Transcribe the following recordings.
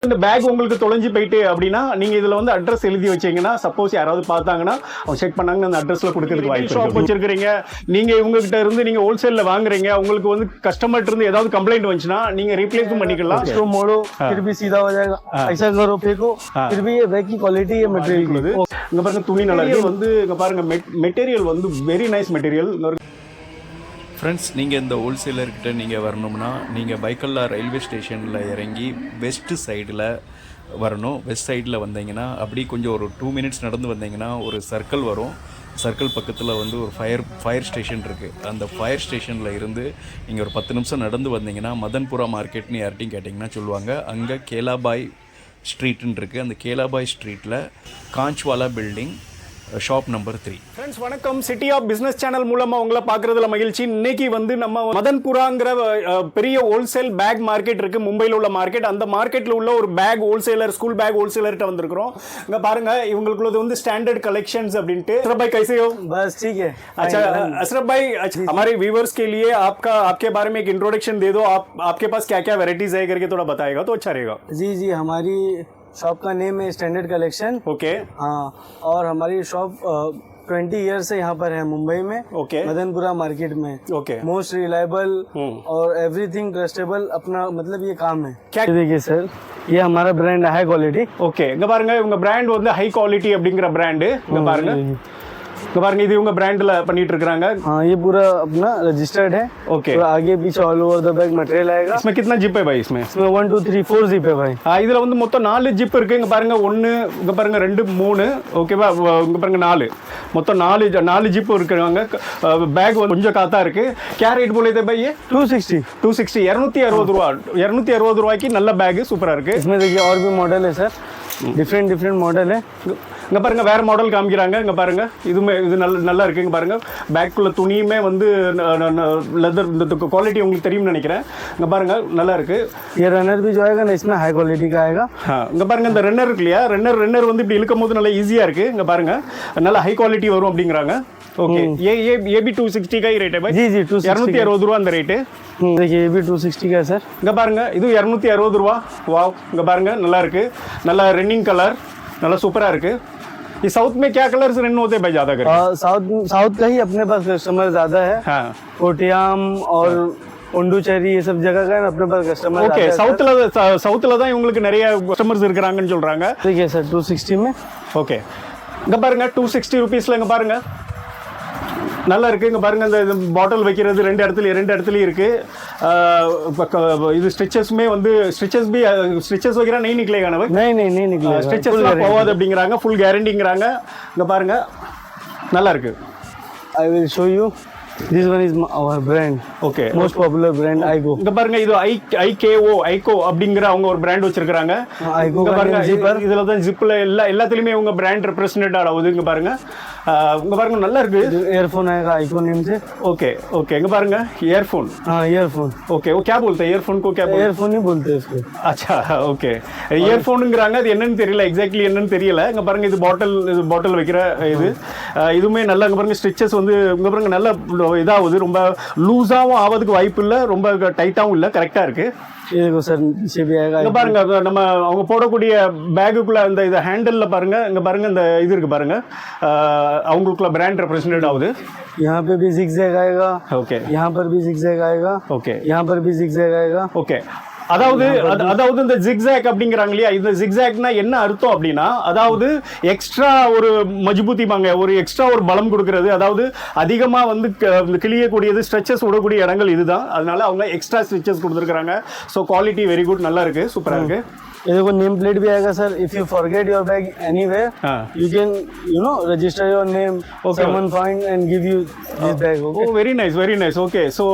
இந்த பேக் உங்களுக்கு தொலைஞ்சு போயிட்டு அப்படின்னா நீங்க இதுல வந்து அட்ரஸ் எழுதி வச்சீங்கன்னா சப்போஸ் யாராவது பார்த்தாங்கன்னா அவங்க செக் பண்ணாங்கன்னா அந்த அட்ரஸ்ல கொடுக்கிறதுக்கு வாய்ப்பு ஷாப் வச்சிருக்கீங்க நீங்க இவங்க கிட்ட இருந்து நீங்க ஹோல்சேல்ல வாங்குறீங்க உங்களுக்கு வந்து கஸ்டமர் இருந்து ஏதாவது கம்ப்ளைண்ட் வந்துச்சுன்னா நீங்க ரீப்ளேஸும் பண்ணிக்கலாம் इसको मोड़ो फिर भी सीधा हो जाएगा ऐसा करो फेंको फिर भी ये बैग की क्वालिटी ये मटेरियल இங்க பாருங்க துணி நல்லா இருக்கு வந்து இங்க பாருங்க மெட்டீரியல் வந்து வெரி நைஸ் மெட்டீரியல் ஃப்ரெண்ட்ஸ், நீங்கள் இந்த ஹோல்சேலர்கிட்ட நீங்கள் வரணும்னா நீங்கள் பைக்கல்லா ரயில்வே ஸ்டேஷனில் இறங்கி வெஸ்ட் சைடில் வரணும். வெஸ்ட் சைடில் வந்தீங்கன்னா அப்படி கொஞ்சம் ஒரு 2 மினிட்ஸ் நடந்து வந்தீங்கன்னா ஒரு சர்க்கிள் வரும். சர்க்கிள் பக்கத்தில் வந்து ஒரு ஃபயர் ஸ்டேஷன் இருக்குது. அந்த ஃபயர் ஸ்டேஷனில் இருந்து நீங்கள் ஒரு 10 நிமிஷம் நடந்து வந்தீங்கன்னா மதன்புரா மார்க்கெட்னு யார்ட்டையும் கேட்டிங்கன்னா சொல்லுவாங்க. அங்கே கேலாபாய் ஸ்ட்ரீட்டுன்னு இருக்குது. அந்த கேலாபாய் ஸ்ட்ரீட்டில் காஞ்ச்வாலா பில்டிங் ஷாப் நம்பர் 3. ஃப்ரெண்ட்ஸ் வணக்கம். சிட்டி ஆஃப் பிசினஸ் சேனல் மூலமா உங்களை பார்க்கறதுல மகிழ்ச்சி. இன்னைக்கு வந்து நம்ம மதன்புராங்கிற பெரிய ஹோல்சேல் பேக் மார்க்கெட் இருக்கு மும்பையில் உள்ள மார்க்கெட். அந்த மார்க்கெட்ல உள்ள ஒரு பேக் ஹோல்சேலர் ஸ்கூல் பேக் ஹோல்சேலர்கிட்ட வந்திருக்கிறோம். இங்க பாருங்க இவங்களுக்குள்ளது வந்து ஸ்டாண்டर्ड कलेक्शंस அப்படின்ட்டு. अशरफ भाई कैसे हो? बस ठीक है. अच्छा अशरफ भाई, हमारे व्यूअर्स के लिए आपके बारे में एक इंट्रोडक्शन दे दो. आपके पास क्या क्या वेराइटीज है करके थोड़ा बताएगा तो अच्छा रहेगा. जी हमारी शॉप का नेम है स्टैंडर्ड कलेक्शन. ओके. हाँ, और हमारी शॉप 20 ईयर से यहाँ पर है मुंबई में. ओके. मदनपुरा मार्केट में. ओके. मोस्ट रिलायबल और एवरीथिंग ट्रस्टेबल अपना मतलब ये काम है. क्या देखिए सर, ये हमारा ब्रांड है हाई क्वालिटी. ஓகே. இங்க பாருங்க இவங்க பிராண்ட் வந்து ஹை குவாலிட்டி அப்படிங்கிற பிராண்ட். இங்க பாருங்க இங்க பாருங்க இது இவங்க பிராண்ட்ல பண்ணிட்டு இருக்காங்க. हाँ, ये पूरा अपना रजिस्टर्ड है. ओके. तो आगे पीछे all over the bag material आएगा. इसमें कितना जिप है भाई? इसमें 1 2 3 4 जिप है भाई. இதுல வந்து மொத்தம் 4 ஜிப் இருக்கு. இங்க பாருங்க 1 இங்க பாருங்க 2 3 ஓகேவா. இங்க பாருங்க 4 மொத்தம் 4 ஜிப் இருக்குங்க. பேக் கொஞ்சம் காத்தா இருக்கு. क्या रेट बोले थे भाई? ये 260 260 260 ரூபாய்க்கு நல்ல பேக் சூப்பரா இருக்கு. इसमें देखिए और भी मॉडल है सर. डिफरेंट मॉडल है. இங்க பாருங்க வேற மாடல் காமிக்கிறாங்க. இங்க பாருங்க இது நல்லா இருக்கு. இங்க பாருங்க பேக்குள்ள துணியுமே வந்து லெதர் இந்த குவாலிட்டி உங்களுக்கு தெரியும்னு நினைக்கிறேன். இங்க பாருங்க நல்லா இருக்கு. ये रनर भी जो आएगा ना इसमें हाई क्वालिटी का आएगा. இங்க பாருங்க இந்த ரன்னர் இருக்கு இல்லையா, ரன்னர் வந்து இப்படி இழுக்கும் போது நல்லா ஈஸியா இருக்கு. இங்க பாருங்க நல்ல ஹை குவாலிட்டி வரும் அப்படிங்கறாங்க. ओके. ये भी 260 का ही रेट है भाई. जी 260 ரூபாய் அந்த ரேட். देखिए ये भी 260 का है सर. இங்க பாருங்க இது 260 ரூபாய். வாவ். இங்க பாருங்க நல்லா இருக்கு. நல்ல ரன்னிங் கலர் நல்லா சூப்பரா இருக்கு. ये साउथ में क्या कलर्स रन होते हैं भाई ज्यादा करके? साउथ का ही अपने पास कस्टमर ज्यादा है. हाँ. कोटियाम और पुंडुचेरी ये सब जगह का अपने पास कस्टमर. ओके. சவுத்துல தான் உங்களுக்கு நிறைய கஸ்டமர்ஸ் இருக்காங்கன்னு சொல்றாங்க. देखिए सर 260 में. ஓகே. இங்க பாருங்க 260 ரூபீஸ்ல இங்க பாருங்க நல்லா இருக்கு. இங்க பாருங்க இந்த பாட்டில் வைக்கிறது ரெண்டு இடத்துலயும் இருக்கு. இது ஸ்டிச்சஸ்மே வந்து ஸ்டிச்சஸ் वगैरह नहीं निकलेगा ना भाई? नहीं निकलेगा. ஸ்டிச்சஸ் போகாது அப்படிங்கறாங்க. ஃபுல் கேரண்டிங்கறாங்க. இங்க பாருங்க நல்லா இருக்கு. I will show you. This one is our brand. Okay. Most popular brand Ico. இங்க பாருங்க இது ஐகோ அப்படிங்கற அவங்க ஒரு பிராண்ட் வச்சிருக்காங்க. இங்க பாருங்க இதுல தான் ஜிப்ல எல்லாத்துலயுமே உங்க பிராண்ட் ரெப்ரசன்டேட் ஆகுது. இங்க பாருங்க நல்லா இருக்கு. ईयरफोन आएगा आइको नेम से. ओके. இங்க பாருங்க ईयरफोन. हाँ ईयरफोन. ओके. वो क्या बोलते हैं ईयरफोन को? क्या ईयरफोन ही बोलते हैं इसको. अच्छा ओके. ईयरफोनங்கறாங்க. அது என்னன்னு தெரியல, எக்ஸாக்ட்லி என்னன்னு தெரியல. இங்க பாருங்க இது பாட்டில் வைக்கிற இதுமே நல்லா. இங்க பாருங்க ஸ்டிச்சஸ் வந்து இங்க பாருங்க நல்ல இதாவுது. ரொம்ப லூஸாவும் ஆவதுக்கு வாய்ப்பு இல்ல, ரொம்ப டைட்டாவும் இல்ல, கரெக்டா இருக்கு. ये देखो सर नीचे भी आएगा. இங்க பாருங்க நம்ம அவங்க போடக்கூடிய பேக்குக்குள்ள அந்த இது ஹேண்டில்ல பாருங்க. இங்க பாருங்க இந்த இது இருக்கு பாருங்க. அவங்களுக்குள்ள பிராண்ட் ரெப்ரசன்டேட் ஆகுது. यहाँ पे भी zigzag आएगा. ओके. यहाँ पर भी zigzag आएगा. ओके. यहाँ पर भी zigzag आएगा. ओके. அதாவது இந்த ஜிக்ஸாக் அப்படிங்கறாங்க இல்லையா, இந்த ஜிக்ஸாக்னா என்ன அர்த்தம் அப்படின்னா அதாவது எக்ஸ்ட்ரா ஒரு மஜ்பூத்திமாங்க, ஒரு எக்ஸ்ட்ரா ஒரு பலம் கொடுக்கிறது. அதாவது அதிகமா வந்து கிளியக்கூடியது ஸ்ட்ரெச்சஸ் விடக்கூடிய இடங்கள் இதுதான். அதனால அவங்க எக்ஸ்ட்ரா ஸ்ட்ரெச்சஸ் கொடுத்துருக்காங்க. ஸோ குவாலிட்டி வெரி குட், நல்லா இருக்கு, சூப்பரா இருக்கு. ये देखो नेम प्लेट भी आएगा sir. If you forget your bag anywhere you can register your name. Someone find and give you this bag. Okay. Oh very nice. Okay. So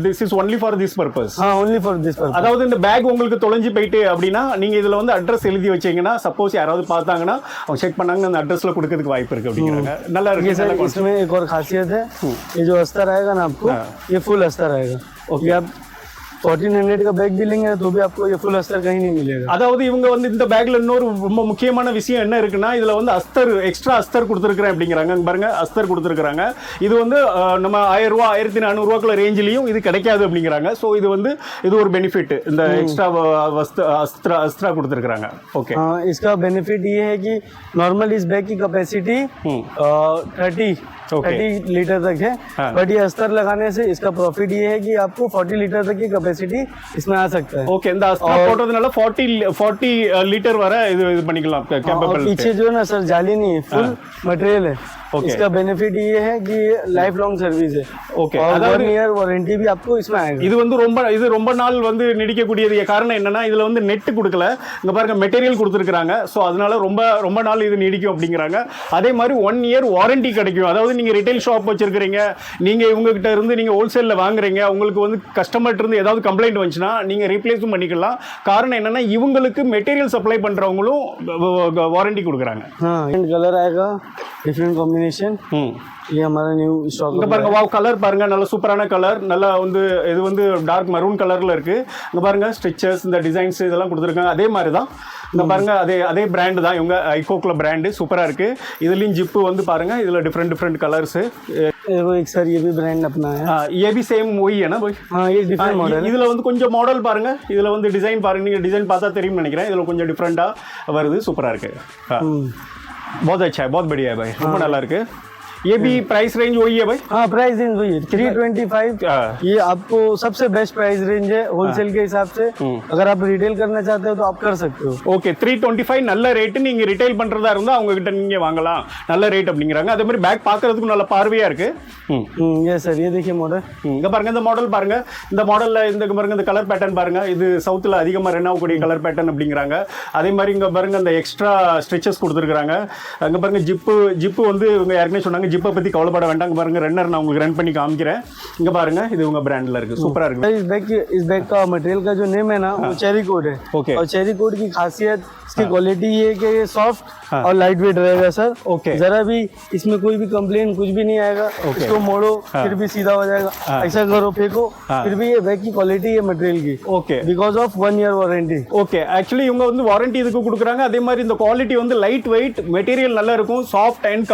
this is only for this purpose. only for this purpose. அதாவது இந்த back உங்களுக்கு தொலைஞ்சு போயிட்டு அப்படின்னா நீங்க இதுல வந்து address எழுதி வச்சீங்கன்னா சப்போஸ் யாராவது பார்த்தாங்கன்னா அவங்க செக் பண்ணாங்கன்னா அந்த அட்ரஸ்ல கொடுக்கிறதுக்கு வாய்ப்பு இருக்கு அப்படிங்கறாங்க. நல்லா இருக்கு सर. इसमें एक और खासियत है, ये जो अस्तर आएगा ना आपको, ये फुल अस्तर आएगा. ओके. आप 1400 का बैग भी लेंगे तो भी आपको ये फुल अस्तर कहीं नहीं मिलेगा. அதாவது இவங்க வந்து இந்த பேக்ல இன்னொரு ரொம்ப முக்கியமான விஷயம் என்ன இருக்குன்னா இதுல வந்து அஸ்தர் எக்ஸ்ட்ரா அஸ்தர் கொடுத்துருக்கேன் அப்படிங்கிறாங்க. இங்க பாருங்க அஸ்தர் கொடுத்துருக்காங்க. இது வந்து நம்ம 1000 ரூபா 1400 ரூபாய்க்குள்ள ரேஞ்சிலையும் இது கிடைக்காது அப்படிங்கிறாங்க. ஸோ இது வந்து இது ஒரு பெனிஃபிட் இந்த எக்ஸ்ட்ரா அஸ்திரா கொடுத்துருக்காங்க. ஓகே इसका बेनिफिट ये है कि नॉर्मल इस बैग की कैपेसिटी 30 लीटर तक है. बट ये अस्तर लगाने से इसका प्रॉफिट ये है कि आपको 40 लीटर तक की कैपेसिटी इसमें आ सकता है. ஓகே இந்த அஸ்திரா போட்டதுனால 40 லிட்டர் வரை இது பண்ணிக்கலாம் கேப்பபிள். पीछे जो है ना सर जाली नहीं है, फुल मटेरियल है. इसका बेनिफिट ये है कि लाइफ लॉन्ग सर्विस है. ஓகே और 1 ईयर वारंटी भी आपको इसमें आएगा. இது வந்து ரொம்ப நாள் வந்து நீடிக்கக்கூடியது. காரணம் என்னன்னா இதுல வந்து நெட் கொடுக்கல, இங்க பாருங்க மெட்டீரியல் கொடுத்துருக்காங்க. ஸோ அதனால ரொம்ப நாள் இது நீடிக்கும் அப்படிங்கிறாங்க. அதே மாதிரி 1 இயர் வாரண்டி கிடைக்கும். அதாவது நீங்க ரிட்டைல் ஷாப் வச்சிருக்கீங்க, நீங்க இவங்க கிட்ட இருந்து நீங்க ஹோல்சேல்ல வாங்குறீங்க, உங்களுக்கு வந்து கஸ்டமர்ட்ட இருந்து ஏதாவது கம்ப்ளைண்ட் வந்துச்சுன்னா நீங்க ரீப்ளேஸும் பண்ணிக்கலாம். காரணம் என்னன்னா இவங்களுக்கு மெட்டீரியல் சப்ளை பண்றவங்களும் வாரண்டி கொடுக்குறாங்க. कलर आएगा डिफरेंट कॉम्बिनेशन. ये हमारा न्यू स्टॉक. இங்க பாருங்க வாவ் கலர் பாருங்க, நல்ல சூப்பரான கலர். நல்லா வந்து இது வந்து டார்க் மரூன் கலர்ல இருக்கு. இங்க பாருங்க ஸ்டிச்சஸ் இந்த டிசைன்ஸ் இதெல்லாம் கொடுத்துருக்காங்க. அதே மாதிரி தான் இங்க பாருங்க அதே பிராண்ட் தான் இவங்க ஐகோக்ல பிராண்ட் சூப்பரா இருக்கு. இதுலயும் ஜிப்பு வந்து பாருங்க இதுல டிஃப்ரெண்ட் கலர்ஸ். देखो एक सर ये भी ब्रांड अपना है. ये भी सेम वही है ना भाई? हाँ ये डिफरेंट मॉडल. இதுல வந்து கொஞ்சம் மாடல் பாருங்க, இதுல வந்து டிசைன் பாருங்க. நீங்க டிசைன் பார்த்தா தெரியும் நினைக்கிறேன். இதுல கொஞ்சம் டிஃப்ரெண்டா வருது, சூப்பரா இருக்கு. बहुत अच्छा है, बहुत बढ़िया है भाई, ரொம்ப நல்லா இருக்கு. ये भी प्राइस रेंज वही है भाई? हाँ प्राइस रेंज वही है 325. ये आपको सबसे बेस्ट प्राइस रेंज है होलसेल के हिसाब से. अगर आप रिटेल करना चाहते हो तो आप कर सकते हो. ஓகே 325 நல்ல ரேட். நீங்க ரிட்டைல் பண்றதா இருந்தா அவங்க கிட்ட நீங்க வாங்கலாம், நல்ல ரேட் அப்படிங்கறாங்க. அதே மாதிரி பேக் பார்க்கிறதுக்கு நல்ல பார்வையா இருக்கு. ये सर ये देखिए मॉडल. இங்க பாருங்க இந்த மாடல் பாருங்க. இந்த மாடல்ல இந்த பாருங்க இந்த கலர் பேட்டர்ன் பாருங்க. இது சவுத்ல அதிகமா ரன் ஆகக்கூடிய கலர் பேட்டர்ன் அப்படிங்கறாங்க. அதே மாதிரி இங்க பாருங்க இந்த எக்ஸ்ட்ரா ஸ்ட்ரெச்சஸ் கொடுத்துருக்காங்க. அங்க பாருங்க ஜிப்பு வந்து இவங்க யாருமே சொன்னாங்க ஜிப்பை பத்தி கவலைப்பட வேண்டாம். பாருங்க ரன்னர் நான் உங்களுக்கு ரன் பண்ணி காமிக்கிறேன். இங்க பாருங்க இது உங்க பிராண்ட்ல இருக்கு, சூப்பரா இருக்கு. इस बैग का मटेरियल का जो नेम है ना वो चेरी कोड है. ओके. और चेरी कोड की खासियत इसकी क्वालिटी ये है कि ये सॉफ्ट और लाइट वेट रहेगा सर. ओके. जरा भी इसमें कोई भी कंप्लेन कुछ भी नहीं आएगा. इसको मोड़ो फिर भी सीधा हो जाएगा, ऐसा करो फेंको फिर भी ये बैग की क्वालिटी है मटेरियल की. Okay because of 1 year warranty. Okay actually இவங்க வந்து வாரண்டி இதுக்கு கொடுக்குறாங்க. அதே மாதிரி இந்த குவாலிட்டி வந்து லைட் வெயிட் மெட்டீரியல் நல்லா இருக்கும், சாஃப்ட் அண்ட்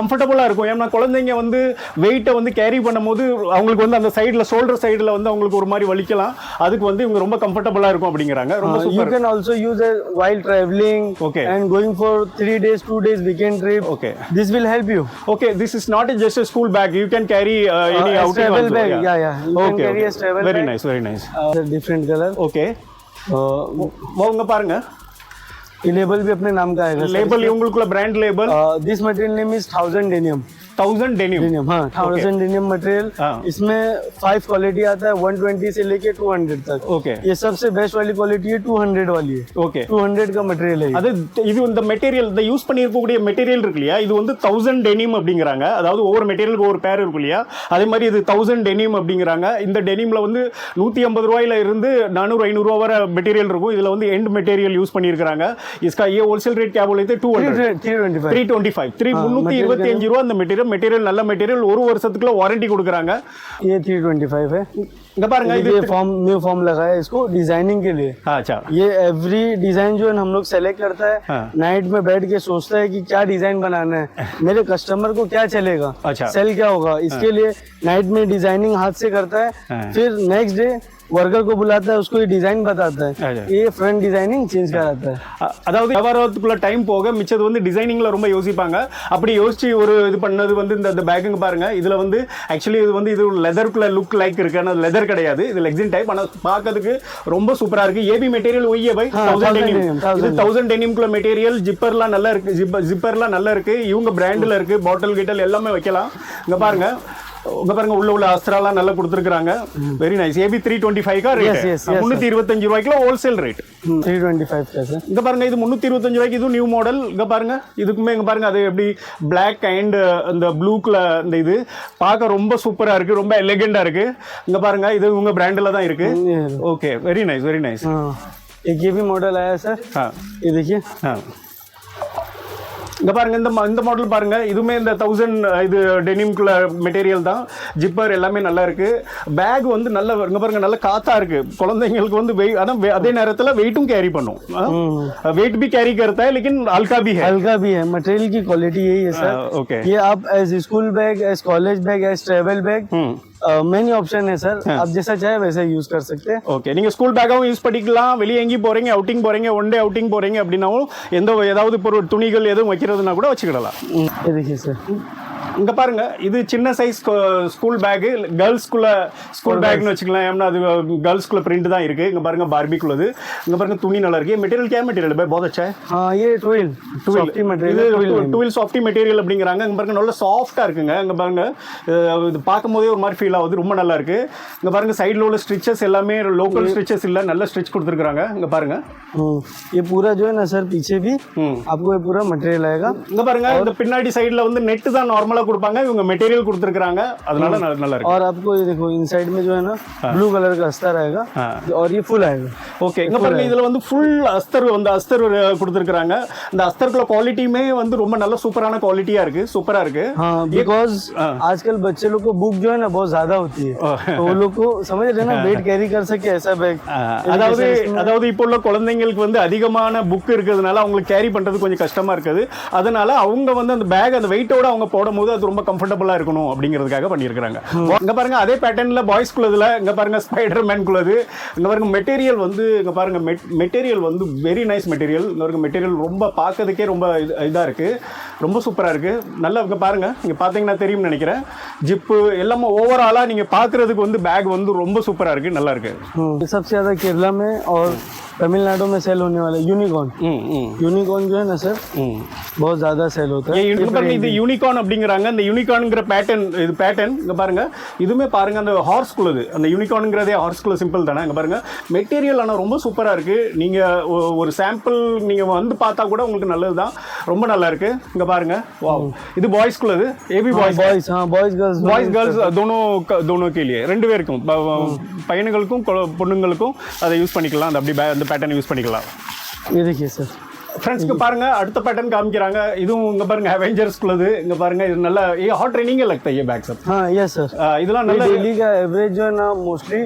கம்ஃபர்டபுளாக இருக்கும். ஏன்னா குழந்தைங்க வந்து வெயிட்டை வந்து கேரி பண்ணும்போது அவங்களுக்கு வந்து அந்த சைடில் ஷோல்டர் சைடில் வந்து அவங்களுக்கு ஒரு மாதிரி வலிக்கலாம். அதுக்கு வந்து இவங்க ரொம்ப கம்ஃபர்டபுளாக இருக்கும் அப்படிங்கிறாங்க. ரொம்ப You super. can also use it while traveling. Okay. And going for 3 days 2 days weekend trip. Okay. This will help you. Okay, this is not just a school bag. You can carry any a outing travel also. bag. Yeah. You can carry a travel Very bag. nice, very nice. Different color. Okay. உங்க பாருங்க ये label भी अपने नाम का है. Label இவங்களுக்குள்ள brand label. This material name is 1000 denim. 1000 denim. हाँ 1000 denim मटेरियल. इसमें 5 क्वालिटी आता है 120 से लेके 200 तक. Okay. ये सबसे बेस्ट वाली क्वालिटी है 200 वाली है. Okay. 200 का मटेरियल है. அது இது இந்த மெட்டீரியல் இந்த யூஸ் பண்ணியிருக்கக்கூடிய மெட்டீரியல் இருக்கு இல்லையா, இது வந்து 1000 டெனிம் அப்படிங்கிறாங்க. அதாவது ஒவ்வொரு மெட்டீரியலுக்கு ஒரு பேர் இருக்கும் இல்லையா, அதே மாதிரி இது 1000 டெனிம் அப்படிங்கிறாங்க. இந்த டெனிம்ல வந்து 150 ரூபாயில இருந்து 400-500 ரூபா வரை மெட்டீரியல் இருக்கும். இதுல வந்து எண்ட் மெட்டீரியல் யூஸ் பண்ணியிருக்காங்க. इसका ये होलसेल रेट क्या बोले थे? 325 325 ரூபா அந்த மெட்டீரியல் நல்ல மெட்டீரியல். ஒரு வருஷத்துக்குள்ள வாரண்டி கொடுக்குறாங்க. ये 325 है. இங்க பாருங்க இது ये न्यू फॉर्म लगा है इसको डिजाइनिंग के लिए. अच्छा. ये एवरी डिजाइन जो है हम लोग सेलेक्ट करता है. नाइट में बैठ के सोचता है कि क्या डिजाइन बनाना है, मेरे कस्टमर को क्या चलेगा, अच्छा. सेल क्या होगा. इसके लिए नाइट में डिजाइनिंग हाथ से करता है. फिर नेक्स्ट डे वर्कर को बुलाता है, उसको ये डिजाइन बताता है. ये फ्रंट डिजाइनिंग चेंज कराता है. அதாவது வியாபாரத்துக்குள்ள டைம் போக மிச்சது வந்து டிசைனிங்ல ரொம்ப யோசிப்பாங்க. அப்படி யோசிச்சு ஒரு இது பண்ணது வந்து இந்த பேக்குங்க பாருங்க. இதுல வந்து ஆக்சுவலி இது வந்து இது லெதருக்குள்ள லுக் லைக் இருக்கு, ஆனால் லெதர் கிடையாது, இது லெக்ஸின் டைப். ஆனால் பார்க்கறதுக்கு ரொம்ப சூப்பரா இருக்கு. ஏபி மெட்டீரியல் ஒய்யே பை 1000 டெனிம். இது 1000 டெனிம்குள்ள மெட்டீரியல். ஜிப்பர்லாம் நல்லா இருக்கு, ஜிப்பர்லாம் நல்லா இருக்கு. இவங்க பிராண்ட்ல இருக்கு. பாட்டில் கிட்டல் எல்லாமே வைக்கலாம். இங்க பாருங்க உள்ள அஸ்திராலாம் நல்லா கொடுத்துருக்காங்க. Very nice. ஏபி 325 का रेट है. 325 ரூபாய்க்குள்ள ஹோல்சேல் ரேட். 325 का सर. இங்க பாருங்க இது 325 ரூபாய்க்கு. இது நியூ மாடல். இங்க பாருங்க இதுக்குமே இங்க பாருங்க அது எப்படி பிளாக் அண்ட் அந்த ப்ளூக்குள்ள இந்த இது பார்க்க ரொம்ப சூப்பரா இருக்கு, ரொம்ப எலிகெண்டா இருக்கு. இங்க பாருங்க இது உங்க பிராண்ட்ல தான் இருக்கு. Okay very nice, very nice. एक ये भी मॉडल आया सर. हाँ ये देखिए. हाँ இங்க பாருங்க இந்த மாடல் பாருங்க, இதுவுமே இந்த 1000 இது டெனிம்குள்ள மெட்டீரியல் தான். ஜிப்பர் எல்லாமே நல்லா இருக்கு. பேக் வந்து நல்ல இங்க பாருங்க நல்ல காத்தா இருக்கு. குழந்தைங்களுக்கு வந்து அதே நேரத்துல வெயிட்டும் கேரி பண்ணும். वेट भी कैरी करता है लेकिन हल्का भी है। हल्का भी है, मटेरियल की क्वालिटी यही है सर। ओके, ये आप as school bag, as college bag, as travel bag, many option है सर। आप जैसा चाहे वैसा यूज कर सकते हैं। ஓகே, நீங்க ஸ்கூல் பேக்காவும் யூஸ் பண்ணிக்கலாம். வெளியே எங்கேயும் போறீங்க, அவுட்டிங் போறீங்க, ஒன் டே அவுட்டிங் போறீங்க அப்படின்னாவும் ஏதாவது பொருள் துணிகள் எதுவும் வைக்கிறதுனா கூட வச்சுக்கிடலாம். ये देखिए सर, இங்க பாருங்க, இது சின்ன சைஸ் ஸ்கூல் பேக், கேர்ள்ஸ்குள்ள ஸ்கூல் பேக்னு வச்சுக்கலாம். ஏன்னா அது கேர்ள்ஸ்குள்ள பிரிண்ட் தான் இருக்கு. இங்க பாருங்க பார்பிக்குள்ளது. இங்க பாருங்க துணி நல்லா இருக்கு. மெட்டீரியல் क्या मटेरियल है? बहुत अच्छा है। हाँ ये twill softy material, twill softy material அப்படிங்கிறாங்க. இங்க பாருங்க நல்ல சாஃப்டா இருக்குங்க. இங்க பாருங்க இது பார்க்கும்போதே ஒரு மாதிரி ஃபீல் ஆகுது. ரொம்ப நல்லா இருக்கு. இங்க பாருங்க சைடுல உள்ள ஸ்டிச்சஸ் எல்லாமே லோக்கல் ஸ்டிச்சஸ் இல்ல, நல்ல ஸ்டிச் கொடுத்துருக்காங்க. இங்க பாருங்க ये पूरा जो है ना सर, पीछे भी आपको ये पूरा मटेरियल आएगा। இங்க பாருங்க இந்த பின்னாடி சைடுல வந்து நெட் தான் நார்மலா கொடுப்பாங்க, இவங்க மெட்டீரியல் கொடுத்துருக்காங்க. அதனால நல்லா இருக்கு. और आपको ये देखो इनसाइड में जो है ना ब्लू कलर का अस्तर आएगा और ये फुल आएगा। ஓகே, இங்க பாருங்க இதுல வந்து ஃபுல் அஸ்தர் கொடுத்துருக்காங்க. இந்த அஸ்தர்க்குள்ள குவாலிட்டியுமே வந்து ரொம்ப நல்ல சூப்பரான குவாலிட்டியா இருக்கு, சூப்பரா இருக்கு. हाँ बिकॉज आजकल बच्चे लोग को बुक जो है ना बहुत ज्यादा होती है, तो वो लोग को समझ रहे ना वेट कैरी कर सके ऐसा बैग। அதாவது இப்போ உள்ள குழந்தைங்களுக்கு வந்து அதிகமான புக் இருக்கிறதுனால அவங்களுக்கு கேரி பண்றது கொஞ்சம் கஷ்டமா இருக்குது. அதனால அவங்க வந்து அந்த பேக் அந்த வெயிட்டோட அவங்க போடும்போது அது ரொம்ப கம்ஃபர்டபுளா இருக்கணும் அப்படிங்கிறதுக்காக பண்ணியிருக்காங்க. இங்க பாருங்க அதே பேட்டர்ன்ல பாய்ஸ்குள்ளதுல இங்க பாருங்க ஸ்பைடர் மேன்குள்ளது. இங்க பாருங்க மெட்டீரியல் வந்து இங்க பாருங்க மெட்டீரியல் வந்து வெரி நைஸ் மெட்டீரியல். இங்க பாருங்க மெட்டீரியல் ரொம்ப பார்க்கறதுக்கே ரொம்ப இதா இருக்கு, ரொம்ப சூப்பரா இருக்கு. நல்லா இங்க பாருங்க, நீங்க பாத்தீங்கன்னா தெரியும்னு நினைக்கிறேன். ஜிப்பு எல்லாமே ஓவராலா நீங்க பாக்குறதுக்கு வந்து பேக் வந்து ரொம்ப சூப்பரா இருக்கு, நல்லா இருக்கு. सबसे ज्यादा केरला में और तमिलनाडु में सेल होने वाला यूनिकॉर्न। यूनिकॉर्न जो है ना सर बहुत ज्यादा सेल होता है। இது யூனிகார்ன் அப்படிங்கறாங்க. இந்த யூனிகார்ன்ங்கற பேட்டர்ன் இங்க பாருங்க. இதுமே பாருங்க அந்த ஹார்ஸ்குள்ளது. அந்த யூனிகார்ன்ங்கறதே ஹார்ஸ்குள்ள சிம்பிள் தானே. இங்க பாருங்க மெட்டீரியல் ஆனா ரொம்ப சூப்பரா இருக்கு. நீங்க ஒரு சாம்பிள் நீங்க வந்து பார்த்தா கூட உங்களுக்கு நல்லதுதான், ரொம்ப நல்லா இருக்கு. இங்க பாருங்க, வாவ். இது பாய்ஸ்குள்ளது, ஏபி பாய்ஸ். हां बॉयज गर्ल्स दोनों के लिए ரெண்டு பேருக்கும், பையனுங்களுக்கும் பொண்ணுங்களுக்கும் அதை யூஸ் பண்ணிக்கலாம். அந்த அப்படி அந்த பேட்டர்ன் யூஸ் பண்ணிக்கலாம். ये देखिए सर ஃப்ரெண்ட்ஸ்க்கு பாருங்க அடுத்த பேட்டர்ன் காமிக்கிறாங்க. இதுவும் இங்க பாருங்க அவெஞ்சர்ஸ்குள்ளது. இங்க பாருங்க இது நல்ல ஹாட் ட்ரெயினிங் लगता है ये बैग सब। हां यस सर, இதெல்லாம் நல்ல डेली का एवरेज जो है ना मोस्टली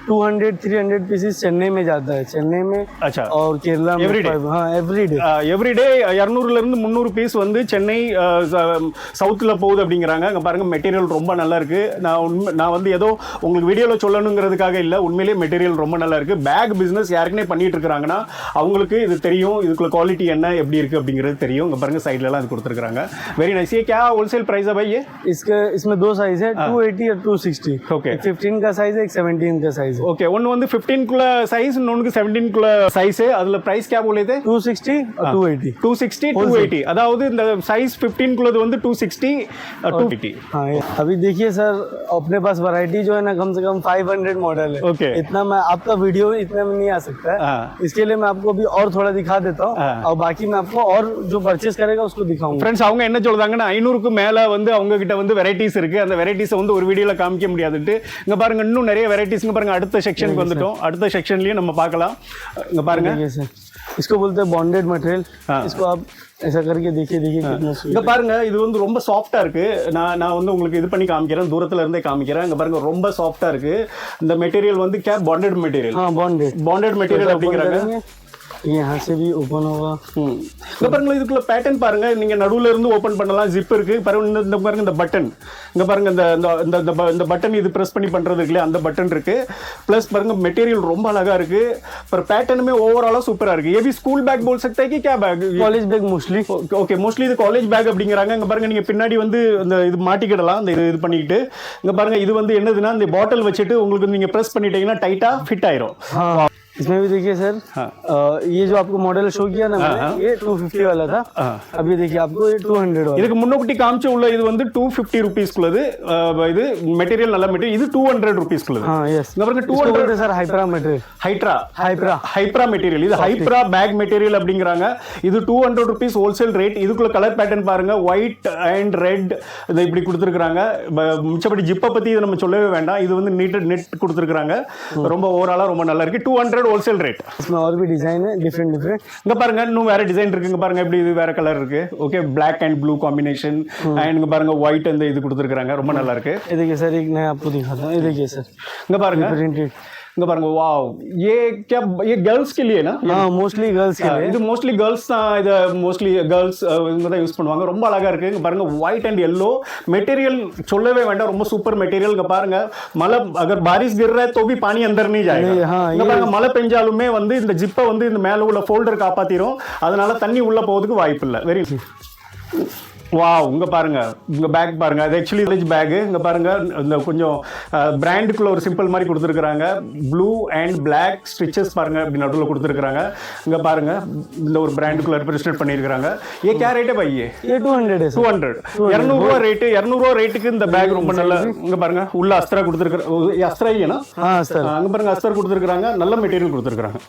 200-300 पीसेस चेन्नई में जाता है। चेन्नई में अच्छा, और केरला में एवरीडे 200 ல இருந்து 300 பீஸ் வந்து சென்னை சவுத்துல போகுது அப்படிங்கிறாங்க. அங்க பாருங்க மெட்டீரியல் ரொம்ப நல்லா இருக்கு. நான் வந்து ஏதோ உங்களுக்கு வீடியோல சொல்லணுங்கிறதுக்காக இல்ல, உண்மையிலேயே மெட்டீரியல் ரொம்ப நல்லா இருக்கு. பேக் பிசினஸ் யாருக்குனே பண்ணிட்டு இருக்காங்கன்னா அவங்களுக்கு இது தெரியும், இதுக்குள்ள குவாலிட்டி என்ன எப்படி இருக்கு அப்படிங்கிறது தெரியும். இங்க பாருங்க சைடுல எல்லாம் அது கொடுத்துருக்காங்க. Very nice. ये क्या होलसेल प्राइस है भाई? ये इसमें दो साइज है, 280 और 260। ओके, 15 का साइज है, 17 का साइज है। ओके, ஒன்னு வந்து 15 குள்ள சைஸ், இன்னொன்னு 17 குள்ள சைஸ். அதுல பிரைஸ் क्या बोले थे? 260 और 280। 260 280, அதாவது இந்த சைஸ் 15 குள்ளது வந்து 260 280। हां अभी देखिए सर अपने पास वैरायटी जो है ना कम से कम 500 मॉडल है। ओके, इतना मैं आपका वीडियो इतने में नहीं आ सकता है, इसके लिए मैं आपको अभी और थोड़ा दिखा देता हूं और बाकी मैं आपको और जो परचेस करेगा उसको दिखाऊंगा। फ्रेंड्स அவங்க என்ன சொல்றாங்கன்னா 500க்கு மேல வந்து அவங்க கிட்ட வந்து வெரைட்டிஸ் இருக்கு. அந்த வெரைட்டிஸ் வந்து ஒரு வீடியோல காமிக்க முடியாதுட்டு. இங்க பாருங்க இன்னும் நிறைய வெரைட்டிஸ். இங்க பாருங்க அடுத்த செக்ஷனுக்கு வந்துட்டோம். அடுத்த செக்ஷன்லயே நம்ம பார்க்கலாம். இங்க பாருங்க इसको बोलते हैं बॉन्डेड मटेरियल। इसको आप ऐसा करके देखिए कितना இங்க பாருங்க இது வந்து ரொம்ப சாஃப்ட்டா இருக்கு. நான் வந்து உங்களுக்கு இது பண்ணி காமிக்கிறேன், தூரத்துல இருந்தே காமிக்கிறேன். இங்க பாருங்க ரொம்ப சாஃப்ட்டா இருக்கு. இந்த மெட்டீரியல் வந்து क्या बॉन्डेड मटेरियल? हां बॉन्डेड मटेरियल அப்படிங்கறாங்க. यहाँ से भी ओपन होगा। இங்க பாருங்க இதுக்குள்ள பேட்டர்ன் பாருங்க. நீங்க நடுவுல இருந்து ஓபன் பண்ணலாம், ஜிப் இருக்கு. பாருங்க இந்த பாருங்க இந்த பட்டன். இங்க பாருங்க இந்த பட்டன் இது பிரஸ் பண்ணி பண்றது இருக்குல, அந்த பட்டன் இருக்கு. ப்ளஸ் பாருங்க மெட்டீரியல் ரொம்ப அழகா இருக்கு. पर पैटर्न में ओवरऑल சூப்பரா இருக்கு. ये भी स्कूल बैग बोल सकते हैं कि क्या bag? College bag mostly. Okay, mostly இது காலேஜ் பேக் அப்படிங்கறாங்க. இங்க பாருங்க நீங்க பின்னாடி வந்து இந்த இது மாட்டிக்கிடலாம், இந்த இது பண்ணிக்கிட்டு. இங்க பாருங்க இது வந்து என்னதுன்னா இந்த பாட்டில் வச்சிட்டு உங்களுக்கு நீங்க பிரஸ் பண்ணிட்டீங்கன்னா டைட்டா ஃபிட் ஆயிரும். इसमें भी देखिए सर, ये जो आपको मॉडल शो किया ना मैंने, ये 250 वाला था। अभी देखिए आपको ये 200 वाला। இதுக்கு முன்னோட்டி காமிச்ச உள்ள இது வந்து 250 rupees குள்ளது. இது மெட்டீரியல் நல்ல மெட்டீரியல். இது 200 rupees குள்ளது. हां यस, இங்க பாருங்க 200 सर हाइप्रा मटेरियल। ஹைப்ரா மெட்டீரியல். இது ஹைப்ரா பேக் மெட்டீரியல் அப்படிங்கறாங்க. இது 200 rupees ஹோல்சேல் ரேட். இதுக்குள்ள கலர் பேட்டர்ன் பாருங்க, ஒயிட் அண்ட் ரெட் இத இப்படி கொடுத்திருக்காங்க. மிச்சபடி ஜிப்ப பத்தி இத நம்ம சொல்லவே வேண்டாம். இது வந்து நெட் கொடுத்திருக்காங்க. ரொம்ப ஓவராலா ரொம்ப நல்லா இருக்கு. 200 होलसेल रेट इसमें और भी डिजाइन है डिफरेंट डिफरेंट இங்க பாருங்க இன்னும் வேற டிசைன் இருக்கு இங்க பாருங்க இப்படி இது வேற கலர் இருக்கு okay Black and blue combination and இங்க பாருங்க ஒயிட் அந்த இது கொடுத்துருக்காங்க ரொம்ப நல்லா இருக்கு ये देखिए सर एक नया आपको दिखाता हूँ ये देखिए सर இங்க பாருங்க प्रिंटेड இங்க பாருங்க वाओ ये क्या ये गर्ल्स के लिए ना हाँ मोस्टली गर्ल्स के लिए இது மோஸ்ட்லி கேர்ள்ஸ் தான் இதை மோஸ்ட்லி கேர்ள்ஸ் இவங்க தான் யூஸ் பண்ணுவாங்க ரொம்ப அழகா இருக்கு இங்க பாருங்க ஒயிட் அண்ட் येलो மெட்டீரியல் சொல்லவே வேண்டாம் ரொம்ப சூப்பர் மெட்டீரியல் இங்க பாருங்க மழை अगर बारिश गिर रहा है तो भी पानी अंदर नहीं जाएगा हाँ இங்க பாருங்க மழை பெஞ்சாலுமே வந்து இந்த ஜிப்பை வந்து இந்த மேல உள்ள ஃபோல்டர் காப்பாத்திரும் அதனால தண்ணி உள்ள போறதுக்கு வாய்ப்பு இல்லை வெரி வாவ் இங்க பாருங்க இங்க பேக் பாருங்க அது ஆக்சுவலி வில்லேஜ் பேக் இங்க பாருங்க இந்த கொஞ்சம் பிராண்டுக்குள்ள ஒரு சிம்பிள் மாதிரி கொடுத்துருக்காங்க ப்ளூ அண்ட் Black ஸ்டிச்சஸ் பாருங்க அப்படி நடுவில் கொடுத்துருக்காங்க இங்க பாருங்க இந்த ஒரு பிராண்டுக்குள்ள ரெப்ரசன்ட் பண்ணியிருக்காங்க ये क्या रेट है भाई ये 200 है सर 200 200 ரூபா ரேட் 200 ரூபா ரேட்டுக்கு இந்த பேக் ரொம்ப நல்ல இங்க பாருங்க உள்ள அஸ்திரா கொடுத்துருக்காங்க அஸ்திரா ஏனா हाँ सर அங்க பாருங்க அஸ்தர் கொடுத்துருக்காங்க நல்ல மெட்டீரியல் கொடுத்துருக்காங்க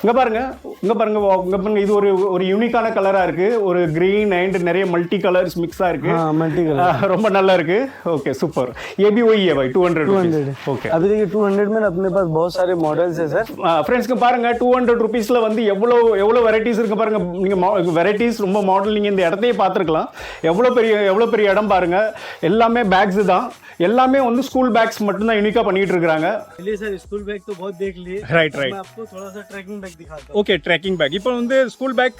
இங்க பாருங்க இங்க பாருங்க இங்க பாருங்க இது ஒரு யூனிக்கான கலரா இருக்கு ஒரு கிரீன் அண்ட் நிறைய மல்டி கலர்ஸ் மிக்ஸா இருக்கு हाँ मल्टी कलर ரொம்ப நல்லா இருக்கு ஓகே சூப்பர் ये भी वही है भाई 200 ஓகே अभी देखिए 200 में अपने पास बहुत सारे मॉडल्स है सर ஃப்ரெண்ட்ஸ்க்கு பாருங்க 200 ருபீஸ்ல வந்து எவ்வளவு வெரைட்டிஸ் இருக்கு பாருங்க நீங்க வெரைட்டிஸ் ரொம்ப மாடல் நீங்க இந்த இடத்தையே பார்த்துருக்கலாம் எவ்வளவு பெரிய இடம் பாருங்க எல்லாமே பேக்ஸ் தான் எல்லாமே வந்து ஸ்கூல் பேக்ஸ் மட்டும் தான் யூனிக்கா பண்ணிட்டு இருக்காங்க चलिए सर स्कूल बैग तो बहुत देख लिए ரைட் ரைட் मैं आपको थोड़ा सा ट्रैकिंग बैग दिखाता हूँ ஓகே ட்ரெக்கிங் பேக் இப்போ வந்து ஸ்கூல் பேக்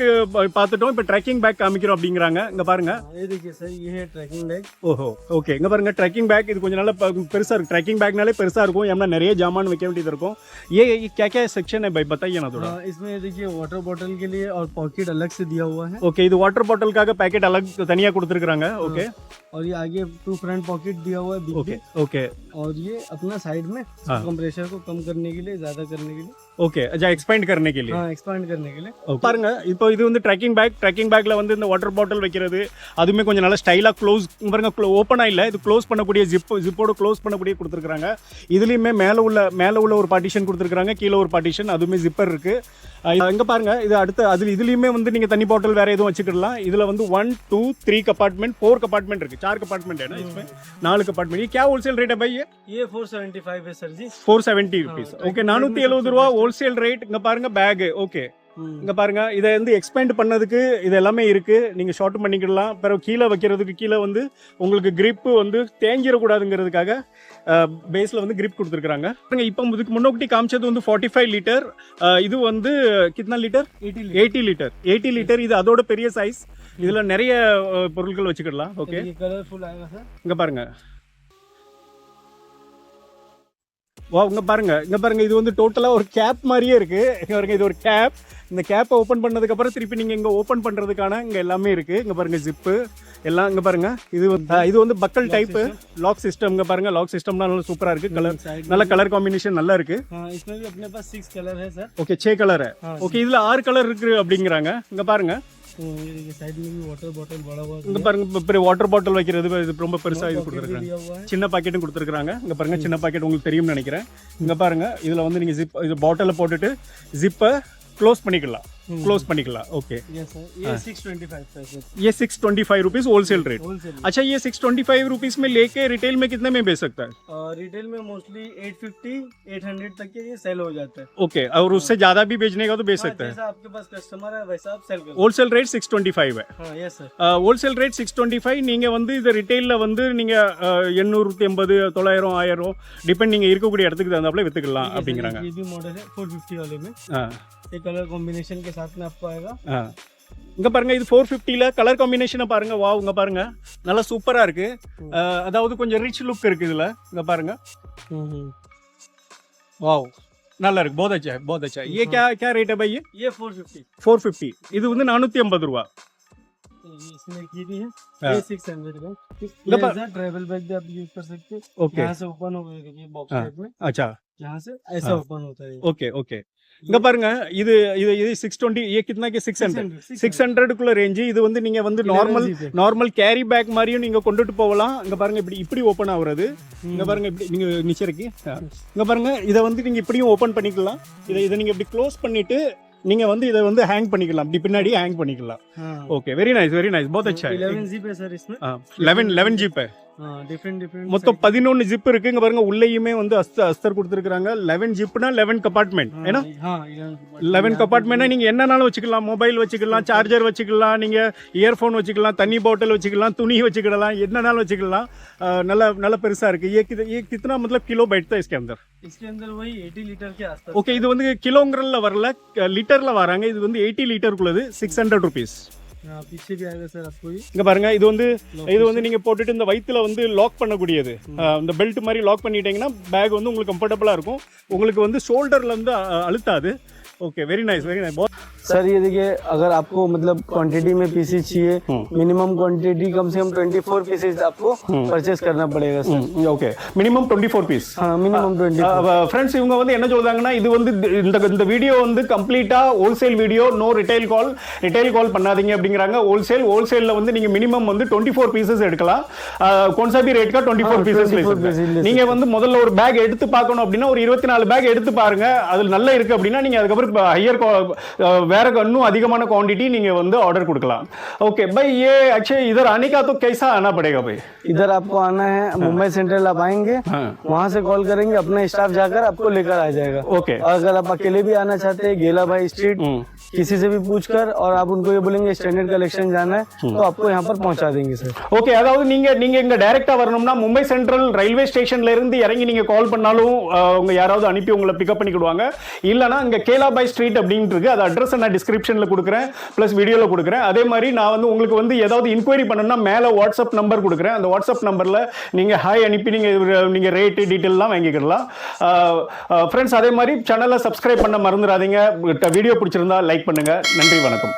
பார்த்துட்டோம் இப்போ ட்ரெக்கிங் பேக் காமிக்கிறோம் அப்படிங்கிறாங்க இங்க பாருங்க ये देखिए सर ये है ट्रैकिंग बैग ஓஹோ ஓகே இங்க பாருங்க ட்ரெக்கிங் பேக் இது கொஞ்சம் நல்லா பெருசா இருக்கு ட்ரெக்கிங் பேக்னாலே பெருசா இருக்கும் ஏன்னா நிறைய ஜாமான் வைக்க வேண்டியது இருக்கும் ये क्या क्या सेक्शन है भाई बताइए ना थोड़ा इसमें ये देखिए वाटर बॉटल के लिए और पॉकेट अलग से दिया हुआ है ஓகே இது வாட்டர் பாட்டிலுக்காக पैकेट अलग தனியா கொடுத்துருக்காங்க ஓகே और ये आगे 2 फ्रंट पॉकेट दिया हुआ है बीच ஓகே में ஓகே और ये अपना साइड में कंप्रेसर को कम करने के लिए ज्यादा करने के लिए ஓகே अच्छा एक्सपेंड करने के लिए हाँ एक्सपांड करने के लिए பாருங்க இப்போ இது வந்து ட்ரெக்கிங் பேக்ல வந்து இந்த வாட்டர் பாட்டில் வைக்கிறது அதுவுமே கொஞ்சம் நல்லா ஸ்டைலா க்ளோஸ் பாருங்க ஓப்பனா இல்ல இது க்ளோஸ் பண்ணக்கூடிய ஜிப்போட க்ளோஸ் பண்ணக்கூடிய கொடுத்துருக்காங்க இதுலயுமே மேல உள்ள ஒரு பார்ட்டிஷன் கொடுத்துருக்காங்க கீழே ஒரு பார்ட்டிஷன் அதுவுமே ஜிப்பர் இருக்கு இங்க பாருங்க இது அடுத்து இதுலயுமே வந்து நீங்க தண்ணி பாட்டில் வேற எதுவும் வச்சுக்கலாம் இதுல வந்து 1 2 3 கம்பார்ட்மெண்ட் 4 கம்பார்ட்மெண்ட் இருக்கு 4 கம்பார்ட்மெண்ட் है ना इसमें 4 कम्पार्टमेंट ये क्या होलसेल रेट है भाई ये 475 है सर जी 470 रुपीस ஓகே 470 ரூபா ஹோல்சேல் ரேட் இங்க பாருங்க பேக் ஓகே இங்க பாருங்க இதை வந்து எக்ஸ்பேண்ட் பண்ணதுக்கு இது எல்லாமே இருக்கு நீங்க ஷார்ட் பண்ணிக்கலாம் பிறகு கீழே வைக்கிறதுக்கு கீழே வந்து உங்களுக்கு grip வந்து தேஞ்சிடக்கூடாதுங்கிறதுக்காக பேஸ்ல வந்து grip கொடுத்துருக்காங்க இப்போ இதுக்கு முன்னோக்கி காமிச்சது வந்து 45 லிட்டர் இது வந்து கிतना லிட்டர் 80 லிட்டர் இது அதோட பெரிய சைஸ் இதுல நிறைய பொருட்கள் வச்சுக்கலாம் ஓகே कलरफुल आएगा सर இங்க பாருங்க வா இங்க பாருங்க இது வந்து டோட்டலா ஒரு கேப் மாதிரியே இருக்கு இங்க பாருங்க இது ஒரு கேப் இந்த கேப்பை ஓபன் பண்ணதுக்கு அப்புறம் திருப்பி நீங்க இங்க ஓபன் பண்றதுக்கான இங்க எல்லாமே இருக்கு இங்க பாருங்க ஜிப்பு எல்லாம் இங்க பாருங்க இது வந்து பக்கல் டைப் லாக் சிஸ்டம் இங்க பாருங்க லாக் சிஸ்டம்லாம் நல்லா சூப்பரா இருக்கு கலர் நல்ல கலர் காம்பினேஷன் நல்லா இருக்கு हाँ इसमें भी अपने पास 6 कलर है सर ஓகே 6 கலர் ஓகே இதுல 6 கலர் இருக்கு அப்படிங்கறாங்க இங்க பாருங்க ये देखिए साइड में भी वाटर बॉटल बड़ा हुआ இங்க பாருங்க பெரிய வாட்டர் பாட்டில் வைக்கிறது இது ரொம்ப பெருசா இது கொடுத்துருக்காங்க दिया हुआ है சின்ன பாக்கெட்டும் கொடுத்துருக்காங்க இங்க பாருங்க சின்ன பாக்கெட் உங்களுக்கு தெரியும்னு நினைக்கிறேன் இங்க பாருங்க இதுல வந்து நீங்க ஜிப் இது பாட்டில போட்டுட்டு ஜிப்பை க்ளோஸ் பண்ணிக்கலாம் ओके यस सर ये 625 पैसे ये 625 रुपीस होलसेल रेट होलसेल अच्छा ये 625 रुपीस में लेके रिटेल में कितने में बेच सकता है रिटेल में मोस्टली 850 800 तक के ये सेल हो जाता है ओके और उससे ज्यादा भी बेचने का तो बेच सकता है जैसा आपके पास कस्टमर है वैसा आप सेल करो होलसेल रेट 625 है हाँ यस सर ஹோல்சேல் ரேட் 625 நீங்க வந்து இது ரிட்டைல்ல வந்து நீங்க 880 900 1000 டிபெண்ட் நீங்க இருக்கக்கூடிய இடத்துக்கு தகுந்தாப்புல வித்துக்கலாம் அப்படிங்கறாங்க ये भी मॉडल है 450 वाले में हां ये कलर कॉम्बिनेशन के साथ में आपको आएगा हां இங்க பாருங்க இது 450 ல கலர் காம்பினேஷனை பாருங்க வாவ் இங்க பாருங்க நல்லா சூப்பரா இருக்கு அதாவது கொஞ்சம் ரிச் லுக் இருக்கு இதுல இங்க பாருங்க வாவ் நல்லா இருக்கு बहुत अच्छा ये क्या रेट है भाई ये 450 450 இது வந்து 450 ரூபாய் इसमें की भी है ये 600 का ट्रैवल बैग भी आप यूज कर सकते हैं ओके यहाँ से ओपन हो गया बॉक्स टाइप में अच्छा यहाँ से ऐसा ओपन होता है ओके இங்க பாருங்க இது 620 ये कितना के 600 குள்ள ரேஞ்ச் இது வந்து நீங்க வந்து நார்மல் கேரி பேக் மாதிரியும் நீங்க கொண்டுட்டு போகலாம் இங்க பாருங்க இப்படி ஓபன் ஆகுறது இங்க பாருங்க இப்படி நீங்க நிச்சருக்கு இங்க பாருங்க இத வந்து நீங்க இப்படியும் ஓபன் பண்ணிக்கலாம் இத நீங்க இப்படி க்ளோஸ் பண்ணிட்டு நீங்க வந்து இத வந்து ஹேங் பண்ணிக்கலாம் இப்படி பின்னாடி ஹேங் பண்ணிக்கலாம் ओके वेरी नाइस बहुत अच्छा है 11 जीप है सर इसमें 11 जीप है डिफरेंट மொத்தம் 11 ஜிப் இருக்கு. இங்க பாருங்க உள்ளேயுமே வந்து அஸ்தர் கொடுத்துருக்காங்க. 11 ஜிப்னா 11 கம்பார்ட்மெண்ட். ஏன்னா 11 கம்பார்ட்மெண்ட்னா நீங்க என்னனாலும் வச்சுக்கலாம். மொபைல் வச்சுக்கலாம், சார்ஜர் வச்சுக்கலாம், நீங்க இயர்ஃபோன் வச்சுக்கலாம், தண்ணி பாட்டில் வச்சுக்கலாம், துணி வச்சுக்கலாம், என்னனாலும் வச்சுக்கலாம். நல்ல பெருசா இருக்கு. ये कितना मतलब किलो बैठता है इसके अंदर वही 80 लीटर के आसपास. ஓகே, இது வந்து கிலோங்கிறல்ல வரல, லிட்டர்ல வராங்க. இது வந்து 80 லிட்டருக்குள்ளது 600 rupees. पीछे भी आएगा सर आपको ये. இங்க பாருங்க, இது வந்து நீங்க போட்டுட்டு இந்த வயித்துல வந்து லாக் பண்ணக்கூடியது. இந்த பெல்ட் மாதிரி லாக் பண்ணிட்டீங்கன்னா பேக் வந்து உங்களுக்கு கம்ஃபர்டபுளா இருக்கும். உங்களுக்கு வந்து ஷோல்டர்ல இருந்து அழுத்தாது. Okay, very nice, very nice. Sir ये देखिए, अगर आपको मतलब क्वांटिटी में पीसेज चाहिए, मिनिमम क्वांटिटी कम से कम 24 पीसेज आपको परचेस करना पड़ेगा sir. Okay, minimum 24 piece. Minimum 24. Friends, இவங்க வந்து என்ன சொல்றாங்கன்னா, இது வந்து இந்த வீடியோ வந்து கம்ப்ளீட்டா ஹோல்சேல் வீடியோ, நோ ரிட்டைல் கால் பண்ணாதீங்க அப்படிங்கறாங்க. ஹோல்சேல்ல வந்து நீங்க மினிமம் வந்து 24 பீசஸ் எடுக்கலாம். கோன்சாபி ரேட் का 24 பீசஸ். நீங்க வந்து முதல்ல ஒரு பேக் எடுத்து பார்க்கணும் அப்படின்னா ஒரு 24 பேக் எடுத்து பாருங்க. அது நல்லா இருக்கு அப்படின்னா நீங்க அதுக்கப்புறம் ஹையர் வேற இன்னும் அதிகமான क्वांटिटी நீங்க வந்து ஆர்டர் கொடுக்கலாம். ओके भाई, ये अच्छे इधर आने का तो कैसा आना पड़ेगा भाई? इधर आपको आना है, मुंबई सेंट्रल आप आएंगे, वहाँ से कॉल करेंगे, अपना स्टाफ जाकर आपको लेकर आ जाएगा. ओके. और अगर आप अकेले भी आना चाहते हैं, गेला भाई स्ट्रीट किसी से भी पूछकर, और आप उनको ये बोलेंगे स्टैंडर्ड कलेक्शन जाना है, तो आपको यहाँ पर पहुँचा देंगे सर. ஓகே, அதாவது நீங்க இங்க டைரக்டா வரணும்னா மும்பை சென்ட்ரல் ரயில்வே ஸ்டேஷன்ல இருந்து இறங்கி நீங்க கால் பண்ணாலும் உங்க யாராவது அனுப்பி உங்களை பிக்கப் பண்ணிடுவாங்க. இல்லனா இங்க கேலாபாய் ஸ்ட்ரீட் அப்படினு இருக்கு. அது அட்ரஸ் நான் டிஸ்கிரிப்ஷன்ல கொடுக்கிறேன், பிளஸ் வீடியோல கொடுக்கிறேன். அதே மாதிரி நான் வந்து உங்களுக்கு வந்து ஏதாவது இன்குயரி பண்ணனும்னா மேல வாட்ஸ்அப் நம்பர் கொடுக்கிறேன். அந்த வாட்ஸ்அப் நம்பர்ல நீங்க ஹாய் அனுப்பி நீங்க ரேட் டீடைல் எல்லாம் வாங்கிக்கலாம். ஃப்ரெண்ட்ஸ், அதே மாதிரி சேனலை சப்ஸ்கிரைப் பண்ண மறந்துடாதீங்க. வீடியோ பிடிச்சிருந்தா லைக் பண்ணுங்க. நன்றி, வணக்கம்.